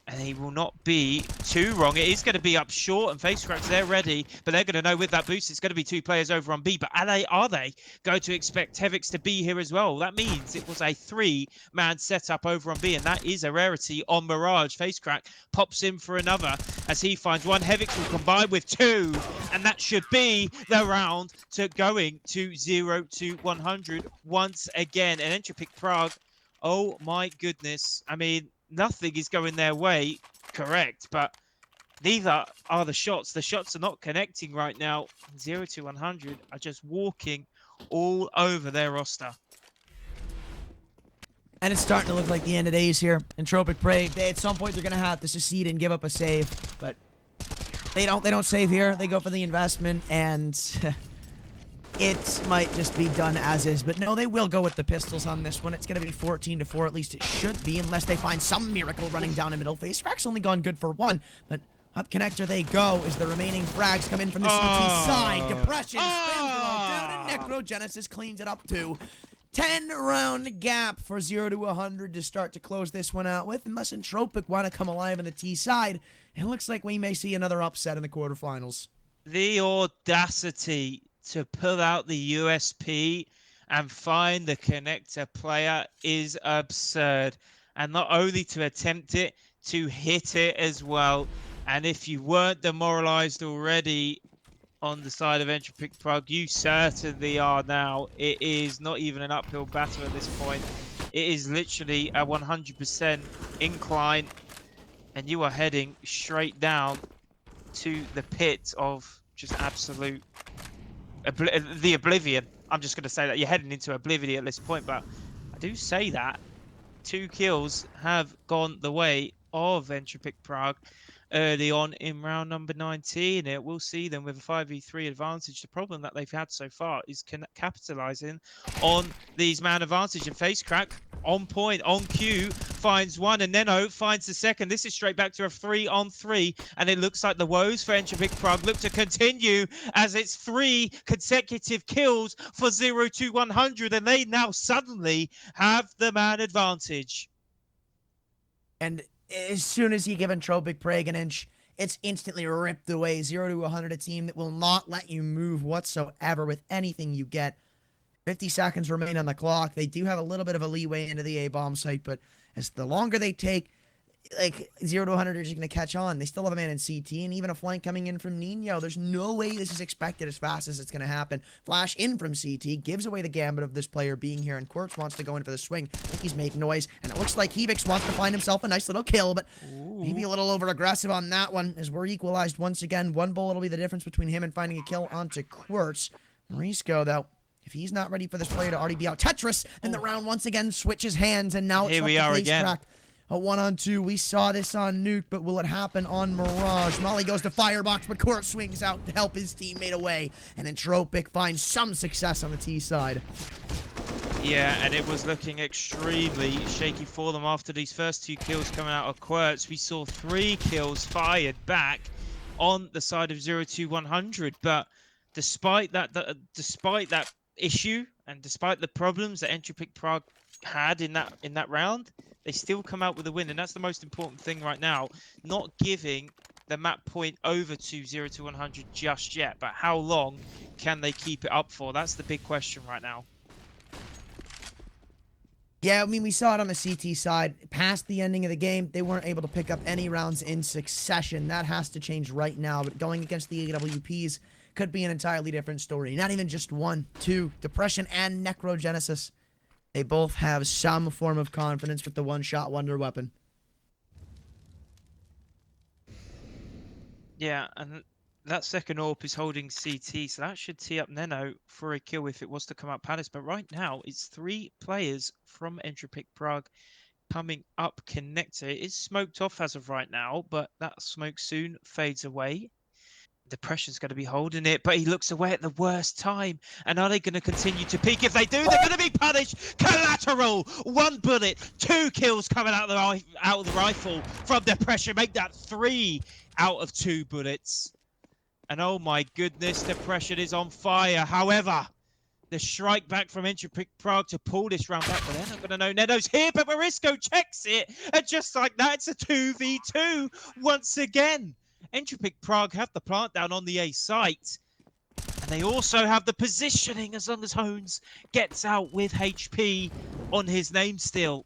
S1: And he will not be too wrong. It is going to be up short, and Facecrack's there ready, but they're going to know with that boost it's going to be 2 players over on B. But are they going to expect Tevix to be here as well? That means it was a 3-man setup over on B, and that is a rarity on Mirage. Facecrack pops in for another as he finds one. Hevix will combine with 2, and that should be the round to going to 0to100 once again. And Entropiq Prague, oh my goodness. I mean, nothing is going their way, correct, but neither are the shots. The shots are not connecting right now. 0to100 are just walking all over their roster.
S2: And it's starting to look like the end of days here. Entropiq Prague, at some point they're going to have to secede and give up a save, but they don't save here. They go for the investment, and it might just be done as is. But no, they will go with the pistols on this one. It's going to be 14-4, at least it should be, unless they find some miracle running down a middle phase. Frack's only gone good for one, but up connector they go as the remaining frags come in from the CT side. Depression spins it all down, and Necrogenesis cleans it up too. 10-round gap for 0-100 to start to close this one out with, unless Entropiq want to come alive on the T side. It looks like we may see another upset in the quarterfinals.
S1: The audacity to pull out the USP and find the connector player is absurd. And not only to attempt it, to hit it as well. And if you weren't demoralized already on the side of Entropiq Prague, you certainly are now. It is not even an uphill battle at this point. It is literally a 100% incline, and you are heading straight down to the pit of just absolute the oblivion. I'm just going to say that you're heading into oblivion at this point, but I do say that 2 kills have gone the way of Entropiq Prague early on in round number 19. It will see them with a 5v3 advantage. The problem that they've had so far is capitalizing on these man advantage, and Facecrack on point, on cue, finds one, and Neno finds the second. This is straight back to a 3-on-3, and it looks like the woes for Entropiq Prague look to continue as it's 3 consecutive kills for 0-100, and they now suddenly have the man advantage.
S2: And as soon as you give Entropiq Prague an inch, it's instantly ripped away. 0-100, a team that will not let you move whatsoever with anything you get. 50 seconds remain on the clock. They do have a little bit of a leeway into the A-bomb site, but as the longer they take, like 0-100 are just going to catch on. They still have a man in CT and even a flank coming in from Nino. There's no way this is expected as fast as it's going to happen. Flash in from CT gives away the gambit of this player being here, and Quartz wants to go in for the swing. I think he's making noise, and it looks like Hevix wants to find himself a nice little kill, but maybe a little over-aggressive on that one as we're equalized once again. One bullet will be the difference between him and finding a kill onto Quartz. Risco, though, if he's not ready for this player to already be out Tetris, then the round once again switches hands, and now it's
S1: here we are again.
S2: Crack. A 1-on-2. We saw this on Nuke, but will it happen on Mirage? Molly goes to Firebox, but Court swings out to help his teammate away, and Entropiq finds some success on the T side.
S1: Yeah, and it was looking extremely shaky for them after these first 2 kills coming out of Quirts. We saw 3 kills fired back on the side of 0-100, but despite that issue and despite the problems that Entropiq Prague had in that round, they still come out with a win, and that's the most important thing right now. Not giving the map point over to 0-100 just yet, but how long can they keep it up for? That's the big question right now.
S2: Yeah, I mean, we saw it on the CT side. Past the ending of the game, they weren't able to pick up any rounds in succession. That has to change right now, but going against the AWPs could be an entirely different story. Not even just 1, 2, Depression and Necrogenesis. They both have some form of confidence with the one-shot wonder weapon.
S1: Yeah, and that second AWP is holding CT, so that should tee up Neno for a kill if it was to come up Palace. But right now, it's 3 players from Entropiq Prague coming up connector. It is smoked off as of right now, but that smoke soon fades away. Depression's going to be holding it, but he looks away at the worst time. And are they going to continue to peek? If they do, they're going to be punished. Collateral, 1 bullet, 2 kills coming out of the rifle from Depression. Make that 3 out of 2 bullets. And oh my goodness, Depression is on fire. However, the strike back from Entropiq Prague to pull this round back, but they're not going to know Neno's here, but Marisco checks it. And just like that, it's a 2v2 once again. Entropiq Prague have the plant down on the A site, and they also have the positioning as long as Hones gets out with HP on his name still.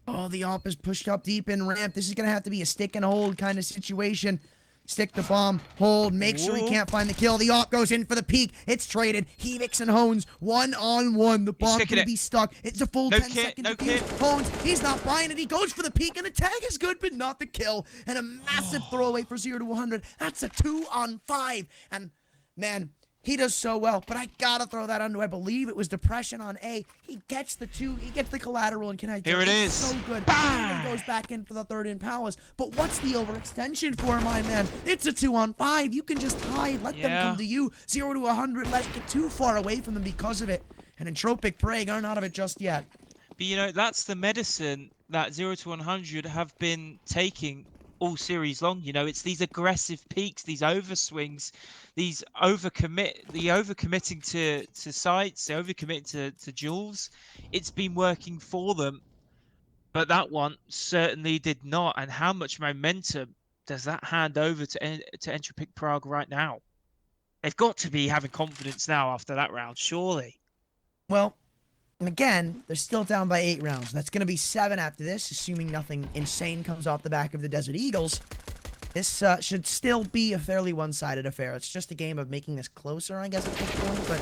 S2: Oh, the AWP is pushed up deep in ramp. This is going to have to be a stick and hold kind of situation. Stick the bomb, hold, make sure he can't find the kill. The AWP goes in for the peek. It's traded. Hevix and Hones, 1-on-1. The bomb can be stuck. It's a full 10 seconds. No kit. Hones, he's not buying it. He goes for the peek, and the tag is good, but not the kill. And a massive throwaway for 0-100. That's a 2-on-5. And, man, He does so well, but I gotta throw that onto, I believe it was Depression on A. He gets the 2, he gets the collateral, and can I
S1: Here it is.
S2: So good.
S1: Bang!
S2: Even goes back in for the 3rd in Palace. But what's the overextension for, my man? It's a 2-on-5. You can just hide, let them come to you. 0 to 100, let it get too far away from them because of it. And Entropiq Prague aren't out of it just yet.
S1: But you know, that's the medicine that 0 to 100 have been taking all series long. You know, it's these aggressive peaks, these overswings, these overcommitting to sites, overcommitting to duels. It's been working for them, but that one certainly did not. And how much momentum does that hand over to Entropiq Prague right now? They've got to be having confidence now after that round, surely.
S2: Well, and again, they're still down by 8 rounds. That's going to be 7 after this, assuming nothing insane comes off the back of the Desert Eagles. This should still be a fairly one-sided affair. It's just a game of making this closer, I guess, at this point, but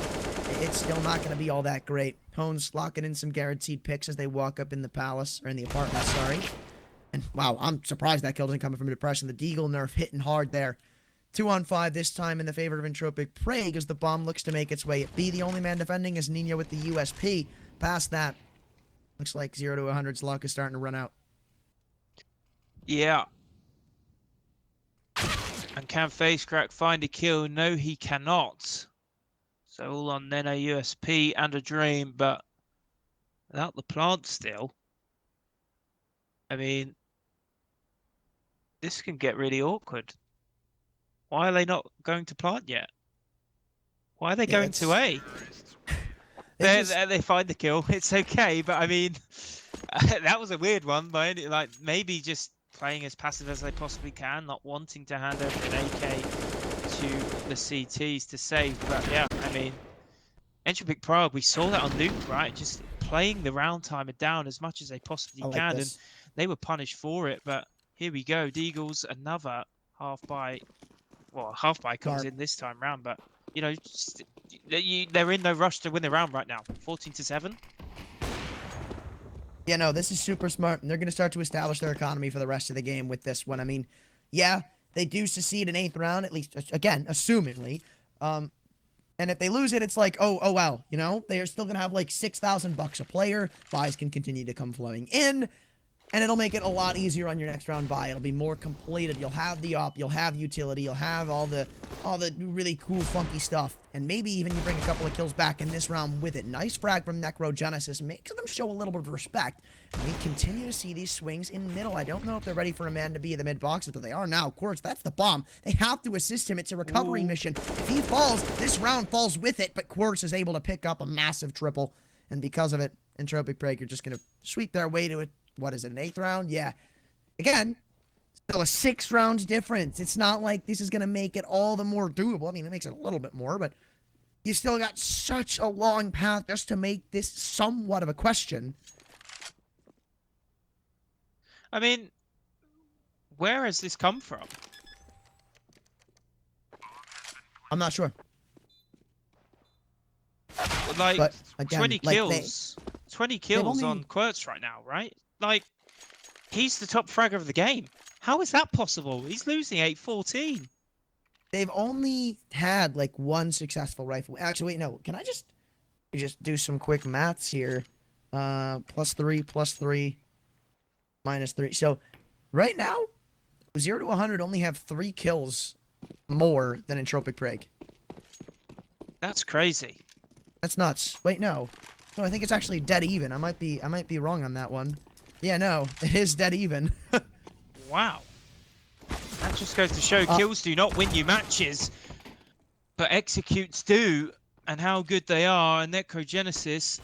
S2: it's still not going to be all that great. Hones locking in some guaranteed picks as they walk up in the palace, or in the apartment, sorry. And, wow, I'm surprised that kill doesn't come from Depression. The Deagle nerf hitting hard there. 2-on-5 this time in the favor of Entropiq Prague as the bomb looks to make its way at B. The only man defending is Nino with the USP. Past that, looks like 0 to 100's luck is starting to run out.
S1: Yeah. And can Facecrack find a kill? No, he cannot. So all on Neno, USP, and a Dream, but without the plant still. I mean, this can get really awkward. Why are they not going to plant yet? Why are they going to A? They find the kill. It's okay, but I mean, that was a weird one. But like maybe just playing as passive as they possibly can, not wanting to hand over an AK to the CTs to save. But yeah, I mean, Entropiq Prague, we saw that on Nuke, right? Just playing the round timer down as much as they possibly can, and they were punished for it. But here we go, Deagles, another half buy. Well, half buy comes in this time round, but you know, they're in no rush to win the round right now. 14-7.
S2: Yeah, no, this is super smart, and they're going to start to establish their economy for the rest of the game with this one. I mean, yeah, they do succeed in 8th round, at least, again, assumingly. And if they lose it, it's like, oh well, you know, they are still going to have like $6,000 a player. Buys can continue to come flowing in. And it'll make it a lot easier on your next round buy. It'll be more completed. You'll have the op, you'll have utility, you'll have all the really cool, funky stuff. And maybe even you bring a couple of kills back in this round with it. Nice frag from Necrogenesis. Makes them show a little bit of respect. And we continue to see these swings in middle. I don't know if they're ready for a man to be in the mid boxes, but they are now. Quartz, that's the bomb. They have to assist him. It's a recovery mission. If he falls, this round falls with it, but Quartz is able to pick up a massive triple. And because of it, Entropiq Prague are just going to sweep their way to it. What is it, an 8th round? Yeah. Again, still a 6 rounds difference. It's not like this is going to make it all the more doable. I mean, it makes it a little bit more, but you still got such a long path just to make this somewhat of a question.
S1: I mean, where has this come from?
S2: I'm not sure.
S1: Like,
S2: but again,
S1: 20 kills. 20 kills on Querts right now, right? Like, he's the top fragger of the game. How is that possible? He's losing 8-14.
S2: They've only had, like, 1 successful rifle. Actually, wait, no. Can I just do some quick maths here? +3, +3, -3. So, right now, 0 to 100 only have 3 kills more than Entropiq Prague.
S1: That's crazy.
S2: That's nuts. Wait, no. No, I think it's actually dead even. I might be wrong on that one. Yeah, no, it is dead even.
S1: Wow. That just goes to show kills do not win you matches, but executes do, and how good they are. And Necrogenesis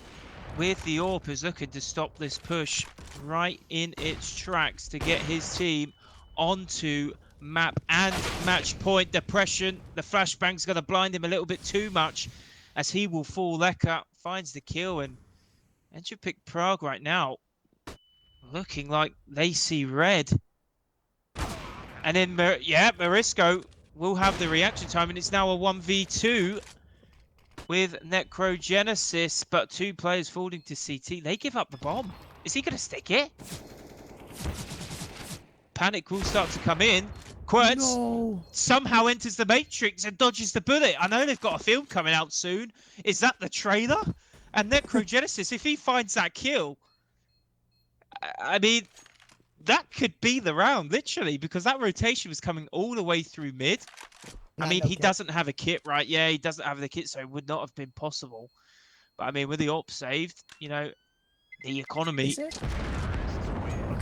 S1: with the AWP is looking to stop this push right in its tracks to get his team onto map and match point. Depression, the flashbang's going to blind him a little bit too much as he will fall. Lecker finds the kill, and Entropiq Prague right now looking like they see red. And then, Marisco will have the reaction time, and it's now a 1v2 with Necrogenesis, but 2 players falling to CT. They give up the bomb. Is he going to stick it? Panic will start to come in. Quirts
S2: No.
S1: somehow enters the Matrix and dodges the bullet. I know they've got a film coming out soon. Is that the trailer? And Necrogenesis, if he finds that kill, I mean, that could be the round, literally, because that rotation was coming all the way through mid. I mean,
S2: no
S1: he
S2: kill.
S1: doesn't have a kit, right? Yeah, he doesn't have the kit, so it would not have been possible. But I mean, with the op saved, you know, the economy,
S2: Is it?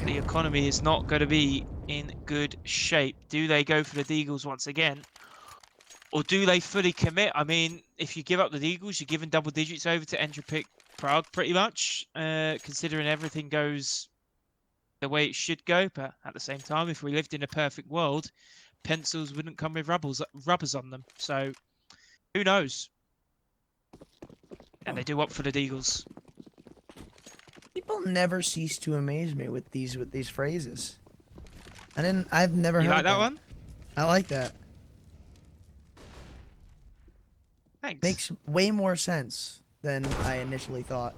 S1: the economy is not going to be in good shape. Do they go for the Deagles once again? Or do they fully commit? I mean, if you give up the Deagles, you're giving double digits over to Entropiq Prague, pretty much, considering everything goes the way it should go. But at the same time, if we lived in a perfect world, pencils wouldn't come with rubbers on them. So who knows? And they do opt for the Deagles.
S2: People never cease to amaze me with these phrases. I've never heard
S1: You like that one?
S2: I like that.
S1: Thanks.
S2: Makes way more sense than I initially thought.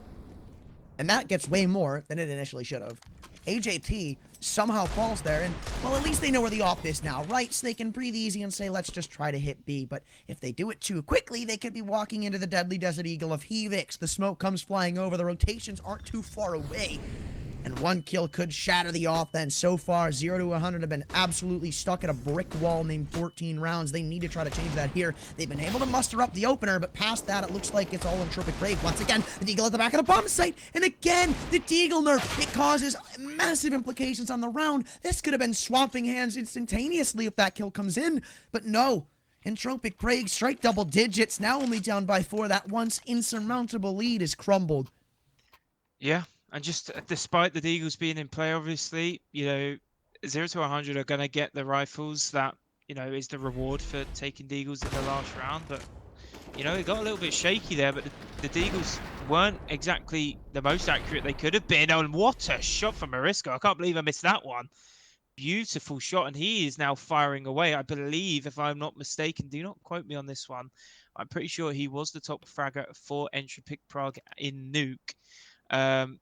S2: And that gets way more than it initially should have. AJT somehow falls there, and, well, at least they know where the op is now, right? So they can breathe easy and say, let's just try to hit B. But if they do it too quickly, they could be walking into the deadly Desert Eagle of Hevix. The smoke comes flying over, the rotations aren't too far away. And one kill could shatter the offense. So far, 0 to 100 have been absolutely stuck at a brick wall named 14 rounds. They need to try to change that here. They've been able to muster up the opener, but past that, it looks like it's all Entropiq Brave. Once again, the Deagle at the back of the bomb site. And again, the Deagle nerf. It causes massive implications on the round. This could have been swapping hands instantaneously if that kill comes in. But no. Entropiq Prague strike double digits. Now only down by 4. That once insurmountable lead is crumbled.
S1: Yeah. And just despite the Deagles being in play, obviously, you know, 0 to 100 are going to get the rifles that, you know, is the reward for taking Deagles in the last round. But, you know, it got a little bit shaky there. But the Deagles weren't exactly the most accurate they could have been. Oh, and what a shot from Mariska. I can't believe I missed that one. Beautiful shot. And he is now firing away. I believe, if I'm not mistaken, do not quote me on this one. I'm pretty sure he was the top fragger for Entropiq Prague in Nuke.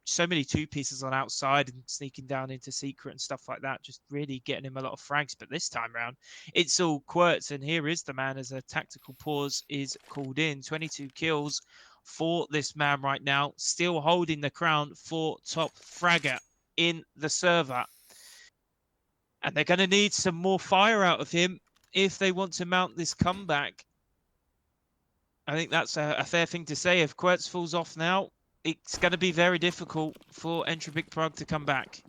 S1: So many two pieces on outside and sneaking down into secret and stuff like that, just really getting him a lot of frags. But this time around, it's all Quirts, and here is the man as a tactical pause is called in. 22 kills for this man right now, still holding the crown for top fragger in the server. And they're going to need some more fire out of him if they want to mount this comeback. I think that's a fair thing to say. If Quirts falls off now, it's going to be very difficult for Entropiq Prague to come back.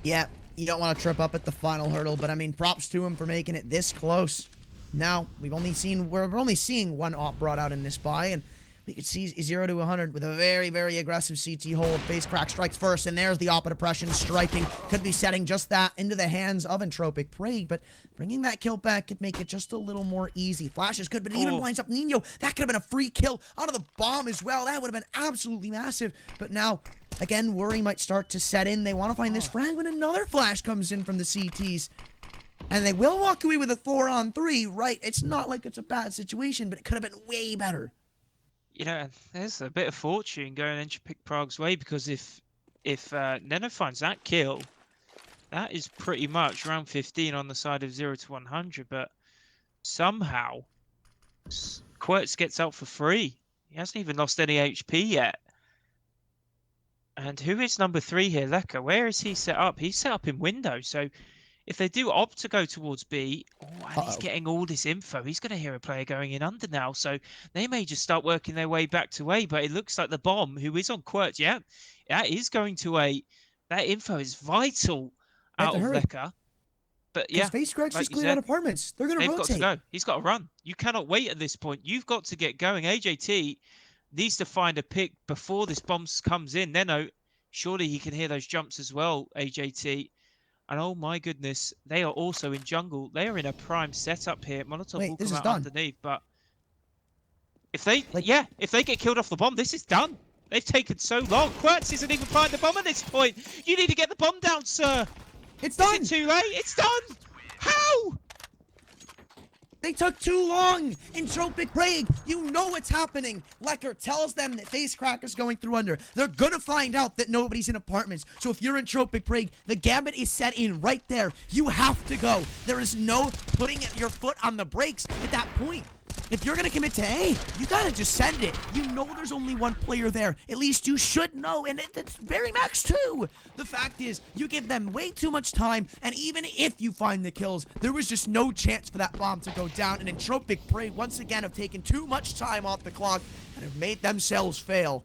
S2: Yeah, you don't want to trip up at the final hurdle, but I mean, props to him for making it this close. Now, we're only seeing one op brought out in this buy, and we could see 0 to 100 with a very, very aggressive CT hold. Face crack strikes first, and there's the op depression striking. Could be setting just that into the hands of Entropiq Prague, but bringing that kill back could make it just a little more easy. Flashes good, but it even blinds up Nino. That could have been a free kill out of the bomb as well. That would have been absolutely massive. But now, again, worry might start to set in. They want to find this frag when another flash comes in from the CTs. And they will walk away with a 4-on-3, right? It's not like it's a bad situation, but it could have been way better.
S1: You know, there's a bit of fortune going Entropiq Prague's way, because if Neno finds that kill, that is pretty much round 15 on the side of 0 to 100. But somehow, Quirts gets out for free. He hasn't even lost any HP yet. And who is number 3 here? Leka. Where is he set up? He's set up in window. So if they do opt to go towards B, and he's getting all this info, he's going to hear a player going in under now. So they may just start working their way back to A. But it looks like the bomb, who is on Quirts, yeah, that is going to A. That info is vital out of Leka. But yeah,
S2: face cracks just cleared out apartments. They're going to rotate.
S1: They've got to go. He's got to run. You cannot wait at this point. You've got to get going. AJT needs to find a pick before this bomb comes in. Neno, surely he can hear those jumps as well, AJT. And oh my goodness, they are also in jungle. They are in a prime setup here. Molotov will come out underneath, but if they, if they get killed off the bomb, this is done. They've taken so long. Quirts isn't even find the bomb at this point. You need to get the bomb down, sir.
S2: It's done.
S1: Is it too late? It's done. How?
S2: They took too long! Entropiq Prague, you know what's happening! Lecker tells them that Facecracker's going through under. They're gonna find out that nobody's in apartments. So if you're Entropiq Prague, the gambit is set in right there. You have to go. There is no putting your foot on the brakes at that point. If you're gonna commit to A, you gotta just send it. You know there's only one player there. At least you should know, and it's very max too. The fact is, you give them way too much time, and even if you find the kills, there was just no chance for that bomb to go down, and Entropiq Prague once again have taken too much time off the clock and have made themselves fail.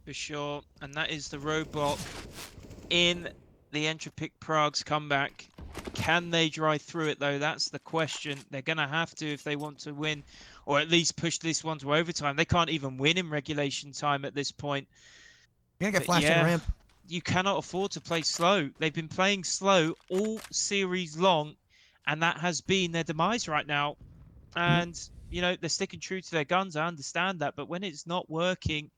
S1: For sure, and that is the roadblock in the Entropiq Prague's comeback. Can they drive through it though? That's the question. They're gonna have to if they want to win, or at least push this one to overtime. They can't even win in regulation time at this point.
S2: You're gonna get flashed on the ramp.
S1: You cannot afford to play slow. They've been playing slow all series long, and that has been their demise right now. And you know, they're sticking true to their guns. I understand that, but when it's not working,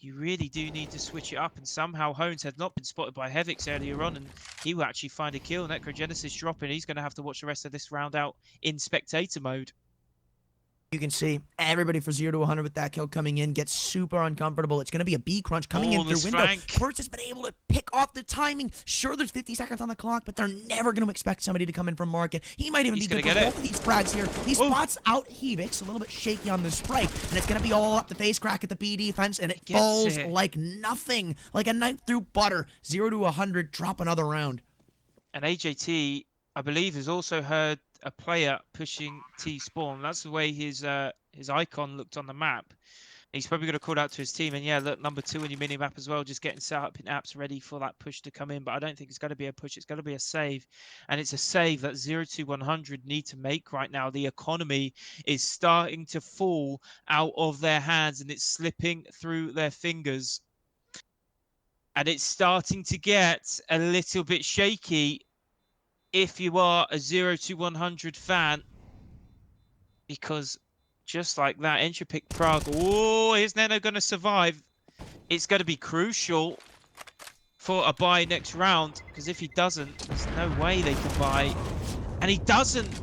S1: you really do need to switch it up. And somehow Hones had not been spotted by Hevix earlier on, and he will actually find a kill. Necrogenesis dropping. He's going to have to watch the rest of this round out in spectator mode.
S2: You can see everybody for 0 to 100 with that kill coming in gets super uncomfortable. It's going to be a B crunch coming in through window. Perch has been able to pick off the timing. Sure, there's 50 seconds on the clock, but they're never going to expect somebody to come in from market. He might even be good for both of these frags here. He spots out Hevix, a little bit shaky on the strike, and it's going to be all up the face crack at the B defense, and it falls like nothing, like a knife through butter. 0 to 100, drop another round.
S1: And AJT, I believe, has also heard a player pushing T spawn. That's the way his icon looked on the map. He's probably going to call out to his team, and yeah, look, number 2 on your mini map as well, just getting set up in apps ready for that push to come in. But I don't think it's going to be a push, it's going to be a save, and it's a save that 0 to 100 need to make right now. The economy is starting to fall out of their hands, and it's slipping through their fingers, and it's starting to get a little bit shaky if you are a 0 to 100 fan, because just like that, Entropiq Prague, oh, is Neno going to survive? It's going to be crucial for a buy next round, because if he doesn't, there's no way they can buy. And he doesn't.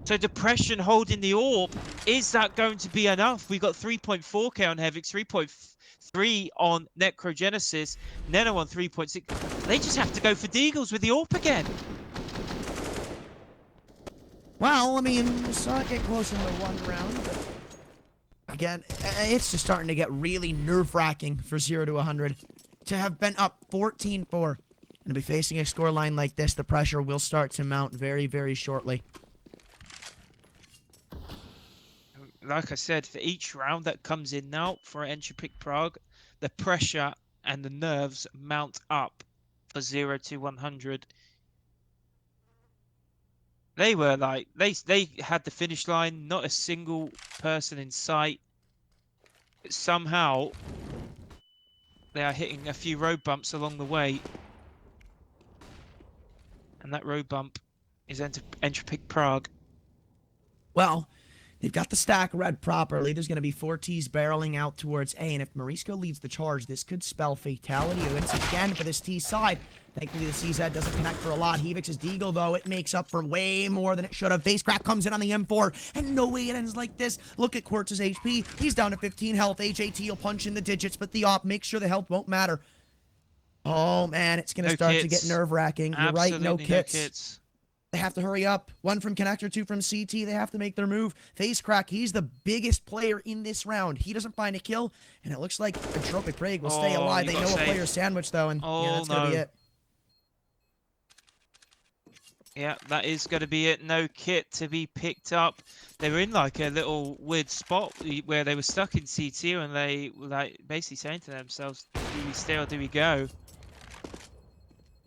S1: So Depression holding the orb, is that going to be enough? We've got 3.4k on Hevix, 3.3 on Necrogenesis, Neno on 3.6. They just have to go for Deagles with the orb again.
S2: Well, I mean, we saw it get close in the one round, but again, it's just starting to get really nerve-wracking for 0 to 100. To have been up 14-4 and to be facing a scoreline like this, the pressure will start to mount very, very shortly.
S1: Like I said, for each round that comes in now for Entropiq Prague, the pressure and the nerves mount up for 0 to 100. They were like, they had the finish line, not a single person in sight. But somehow, they are hitting a few road bumps along the way. And that road bump is Entropiq Prague.
S2: Well, they've got the stack read properly. There's going to be 4 Ts barreling out towards A, and if Marisco leads the charge, this could spell fatality once again for this T side. Thankfully, the CZ doesn't connect for a lot. Hevix's Deagle, though, it makes up for way more than it should have. Facecrack comes in on the M4, and no way it ends like this. Look at Quartz's HP. He's down to 15 health. HAT will punch in the digits, but the op makes sure the health won't matter. Oh, man, it's going to start to get nerve-wracking. You're right, no kits. They have to hurry up. 1 from Connector, 2 from CT. They have to make their move. Facecrack, he's the biggest player in this round. He doesn't find a kill, and it looks like Entropiq Prague will stay alive. They know a player sandwich, though, and yeah, that's going to be it.
S1: Yeah, that is going to be it. No kit to be picked up. They were in like a little weird spot where they were stuck in CT, and they were like basically saying to themselves, do we stay or do we go?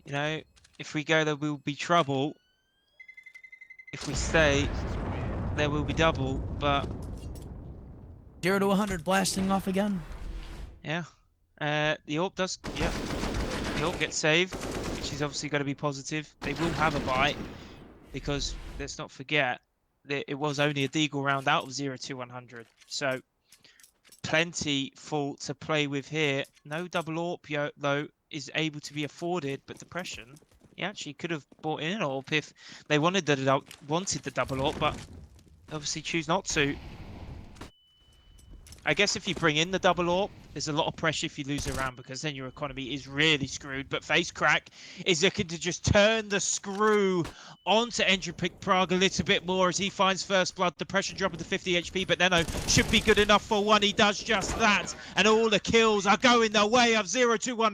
S1: You know, if we go, there will be trouble. If we stay, there will be double, but
S2: 0 to 100 blasting off again.
S1: Yeah. The AWP does, yeah. The AWP gets saved, which is obviously going to be positive. They will have a bite, because let's not forget that it was only a Deagle round out of 0 to 100. So plenty full to play with here. No double AWP though is able to be afforded, but Depression, he actually could have bought in an AWP if they wanted the double AWP, but obviously choose not to. I guess if you bring in the double AWP, there's a lot of pressure if you lose a round, because then your economy is really screwed. But Face Crack is looking to just turn the screw onto Entropiq Prague a little bit more as he finds first blood. The pressure dropping to 50 HP, but Neno should be good enough for one. He does just that, and all the kills are going the way of 0to100.